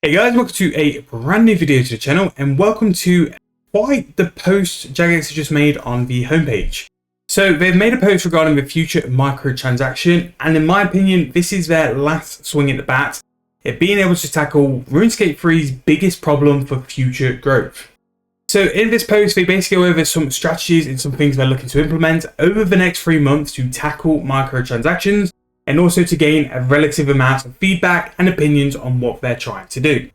Hey guys, welcome to a brand new video to the channel and welcome to quite the post Jagex has just made on the homepage. So they've made a post regarding the future of microtransaction, and in my opinion this is their last swing at the bat at being able to tackle RuneScape 3's biggest problem for future growth. So in this post they basically go over some strategies and some things they're looking to implement over the next 3 months to tackle microtransactions, and also to gain a relative amount of feedback and opinions on what they're trying to do.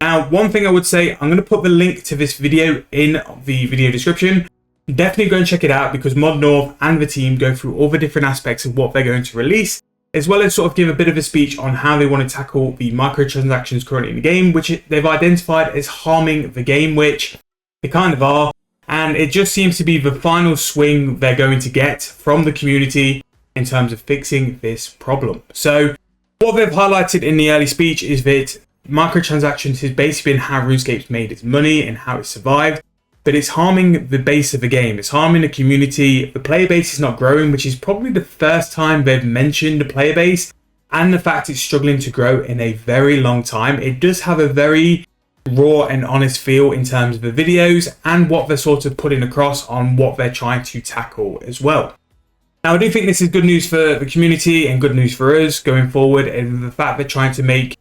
Now, one thing I would say, I'm going to put the link to this video in the video description. Definitely go and check it out because Mod North and the team go through all the different aspects of what they're going to release, as well as sort of give a bit of a speech on how they want to tackle the microtransactions currently in the game, which they've identified as harming the game, which they kind of are. And it just seems to be the final swing they're going to get from the community in terms of fixing this problem. So what they've highlighted in the early speech is that microtransactions has basically been how RuneScape's made its money and how it survived, but it's harming the base of the game. It's harming the community. The player base is not growing, which is probably the first time they've mentioned the player base, and the fact it's struggling to grow in a very long time. It does have a very raw and honest feel in terms of the videos and what they're sort of putting across on what they're trying to tackle as well. Now, I do think this is good news for the community and good news for us going forward, and the fact they're trying to make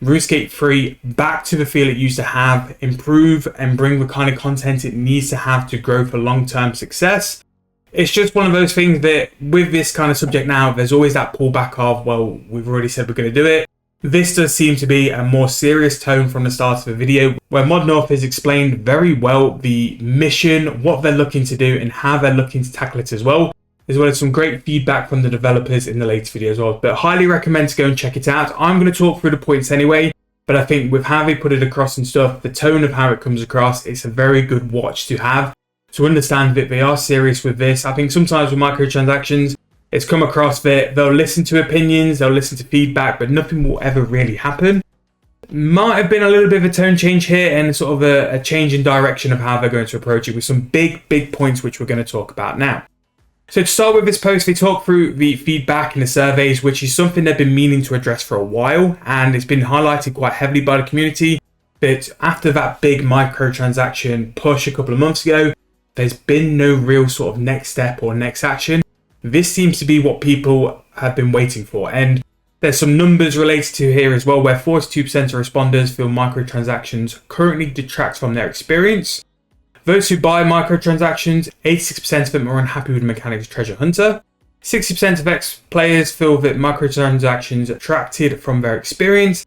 RuneScape 3 back to the feel it used to have, improve and bring the kind of content it needs to have to grow for long-term success. It's just one of those things that with this kind of subject now, there's always that pullback of, well, we've already said we're going to do it. This does seem to be a more serious tone from the start of the video, where Mod North has explained very well the mission, what they're looking to do and how they're looking to tackle it as well as some great feedback from the developers in the latest video as well. But highly recommend to go and check it out. I'm going to talk through the points anyway, but I think with how they put it across and stuff, the tone of how it comes across, it's a very good watch to have to understand that they are serious with this. I think sometimes with microtransactions, it's come across that they'll listen to opinions, they'll listen to feedback, but nothing will ever really happen. Might have been a little bit of a tone change here and sort of a change in direction of how they're going to approach it with some big points which we're going to talk about now. So to start with this post, they talk through the feedback and the surveys, which is something they've been meaning to address for a while, and it's been highlighted quite heavily by the community that after that big microtransaction push a couple of months ago, there's been no real sort of next step or next action. This seems to be what people have been waiting for, and there's some numbers related to here as well, where 42% of responders feel microtransactions currently detract from their experience. Those who buy microtransactions, 86% of them are unhappy with the mechanics of Treasure Hunter. 60% of ex-players feel that microtransactions detracted from their experience.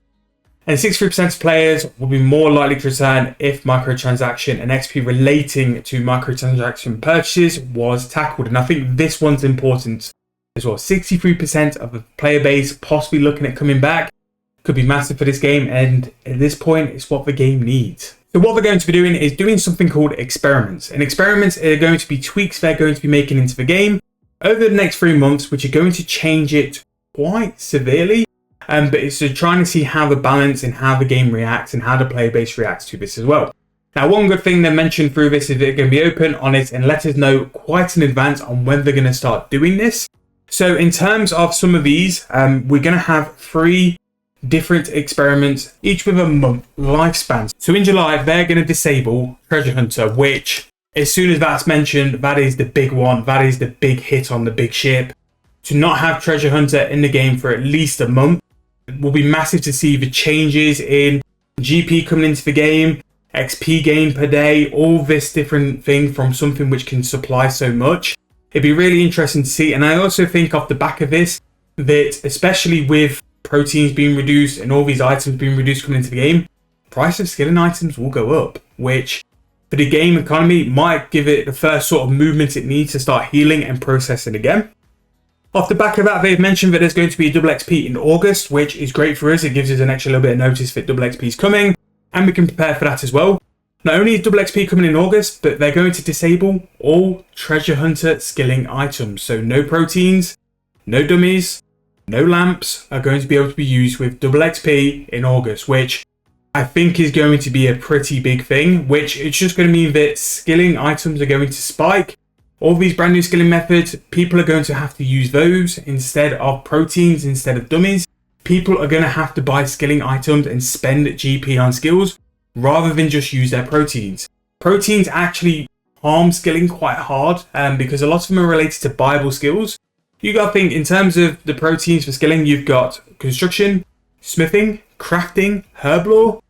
And 63% of players will be more likely to return if microtransaction and XP relating to microtransaction purchases was tackled. And I think this one's important as well. 63% of the player base possibly looking at coming back could be massive for this game, and at this point, it's what the game needs. So what they're going to be doing is doing something called experiments. And experiments are going to be tweaks they're going to be making into the game over the next 3 months, which are going to change it quite severely. But it's trying to see how the balance and how the game reacts and how the player base reacts to this as well. Now, one good thing they mentioned through this is they're going to be open on it and let us know quite in advance on when they're going to start doing this. So in terms of some of these, we're going to have 3 different experiments, each with a month lifespan. So in July, they're going to disable Treasure Hunter, which as soon as that's mentioned, that is the big one. That is the big hit on the big ship. To not have Treasure Hunter in the game for at least a month will be massive to see the changes in GP coming into the game, XP gain per day, all this different thing from something which can supply so much. It'd be really interesting to see. And I also think off the back of this, that especially with proteins being reduced and all these items being reduced coming into the game, price of skilling items will go up, which for the game economy might give it the first sort of movement it needs to start healing and processing again. Off the back of that, they've mentioned that there's going to be a double XP in August, which is great for us. It gives us an extra little bit of notice that double XP is coming, and we can prepare for that as well. Not only is double XP coming in August, but they're going to disable all Treasure Hunter skilling items. So no proteins, no dummies, no lamps are going to be able to be used with double XP in August, which I think is going to be a pretty big thing, which it's just going to mean that skilling items are going to spike. All these brand new skilling methods, people are going to have to use those instead of proteins, instead of dummies. people are going to have to buy skilling items and spend GP on skills rather than just use their proteins. Proteins actually harm skilling quite hard because a lot of them are related to buyable skills. You got to think in terms of the proteins for skilling, you've got construction, smithing, crafting, herb lore,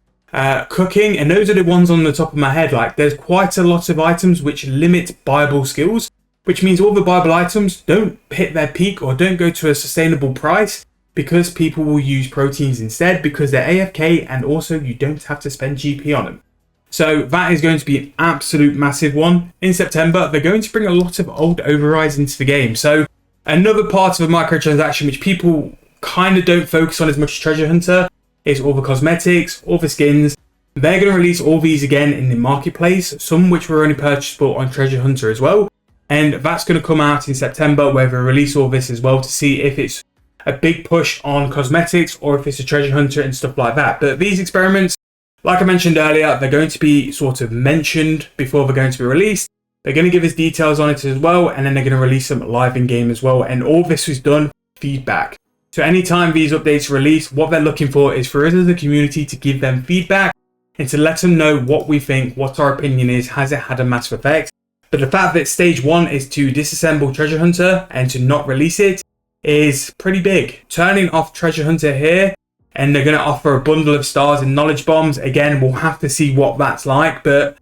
cooking, and those are the ones on the top of my head. Like, there's quite a lot of items which limit buyable skills, which means all the buyable items don't hit their peak or don't go to a sustainable price because people will use proteins instead because they're AFK, and also you don't have to spend GP on them. So that is going to be an absolute massive one. In September, they're going to bring a lot of old overrides into the game. So another part of a microtransaction which people kind of don't focus on as much as Treasure Hunter is all the cosmetics, all the skins. They're going to release all these again in the marketplace, some which were only purchasable on Treasure Hunter as well. And that's going to come out in September, where they release all this as well to see if it's a big push on cosmetics or if it's a Treasure Hunter and stuff like that. But these experiments, like I mentioned earlier, they're going to be sort of mentioned before they're going to be released. They're going to give us details on it as well, and then they're going to release them live in game as well. And all this is done feedback. So anytime these updates release, what they're looking for is for us as a community to give them feedback and to let them know what we think, what our opinion is, has it had a massive effect. But the fact that stage 1 is to disassemble Treasure Hunter and to not release it is pretty big. Turning off Treasure Hunter here, and they're going to offer a bundle of stars and knowledge bombs. Again, we'll have to see what that's like, but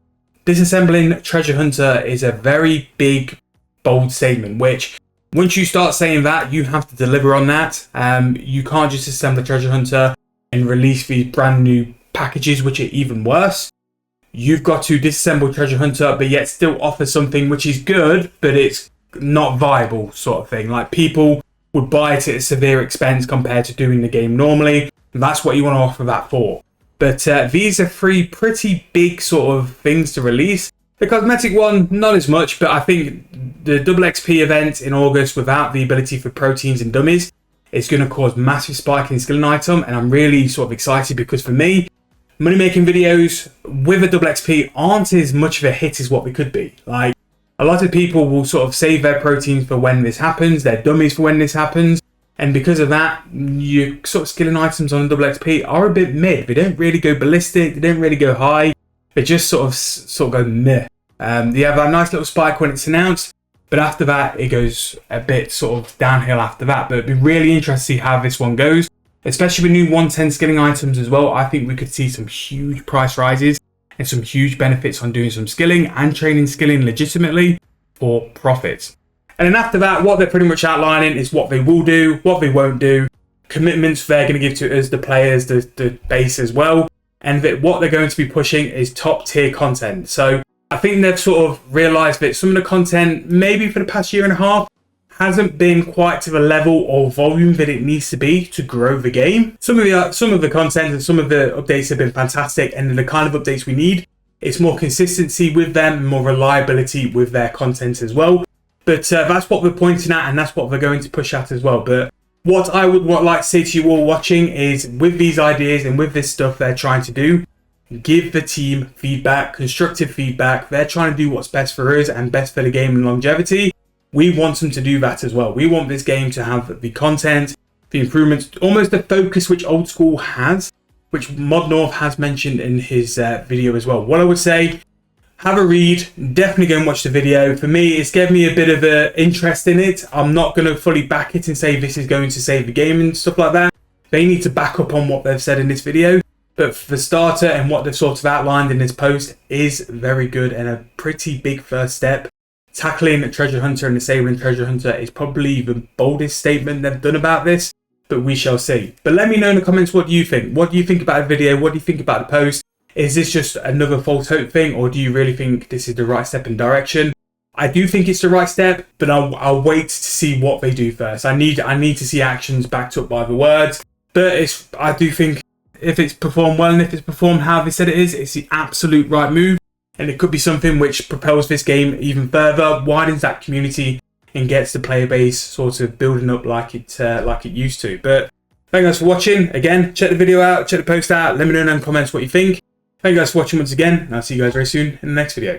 disassembling Treasure Hunter is a very big, bold statement, which once you start saying that, you have to deliver on that. You can't just assemble Treasure Hunter and release these brand new packages, which are even worse. You've got to disassemble Treasure Hunter, but yet still offer something which is good, but it's not viable sort of thing. Like, people would buy it at a severe expense compared to doing the game normally. And that's what you want to offer that for. But these are 3 pretty big sort of things to release. The cosmetic one, not as much, but I think the double XP event in August without the ability for proteins and dummies is going to cause massive spike in skilling item. And I'm really sort of excited because for me, money making videos with a double XP aren't as much of a hit as what they could be. Like, a lot of people will sort of save their proteins for when this happens, their dummies for when this happens. And because of that, your sort of skilling items on double XP are a bit mid. They don't really go ballistic, they don't really go high. They just sort of go meh. They have a nice little spike when it's announced, but after that, it goes a bit sort of downhill after that. But it'd be really interesting to see how this one goes, especially with new 110 skilling items as well. I think we could see some huge price rises and some huge benefits on doing some skilling and training skilling legitimately for profits. And then after that, what they're pretty much outlining is what they will do, what they won't do, commitments they're going to give to us, the players, the base as well, and that what they're going to be pushing is top tier content. So I think they've sort of realised that some of the content, maybe for the past year and a half, hasn't been quite to the level or volume that it needs to be to grow the game. Some of the content and some of the updates have been fantastic, and the kind of updates we need. It's more consistency with them, more reliability with their content as well. But that's what we're pointing at, and that's what we're going to push at as well. But what I would like to say to you all watching is, with these ideas and with this stuff they're trying to do, give the team feedback, constructive feedback. They're trying to do what's best for us and best for the game and longevity. We want them to do that as well. We want this game to have the content, the improvements, almost the focus which Old School has, which Mod North has mentioned in his video as well. What I would say, have a read, definitely go and watch the video. For me, it's given me a bit of an interest in it. I'm not going to fully back it and say this is going to save the game and stuff like that. They need to back up on what they've said in this video. But for the starter, and what they've sort of outlined in this post is very good and a pretty big first step. Tackling Treasure Hunter and disabling Treasure Hunter is probably the boldest statement they've done about this, but we shall see. But let me know in the comments, what do you think? What do you think about the video? What do you think about the post? Is this just another false hope thing, or do you really think this is the right step in direction? I do think it's the right step, but I'll wait to see what they do first. I need to see actions backed up by the words. But I do think if it's performed well and if it's performed how they said it is, it's the absolute right move. And it could be something which propels this game even further, widens that community, and gets the player base sort of building up like it used to. But thank you guys for watching. Again, check the video out, check the post out. Let me know in the comments what you think. Thank you guys for watching once again, and I'll see you guys very soon in the next video.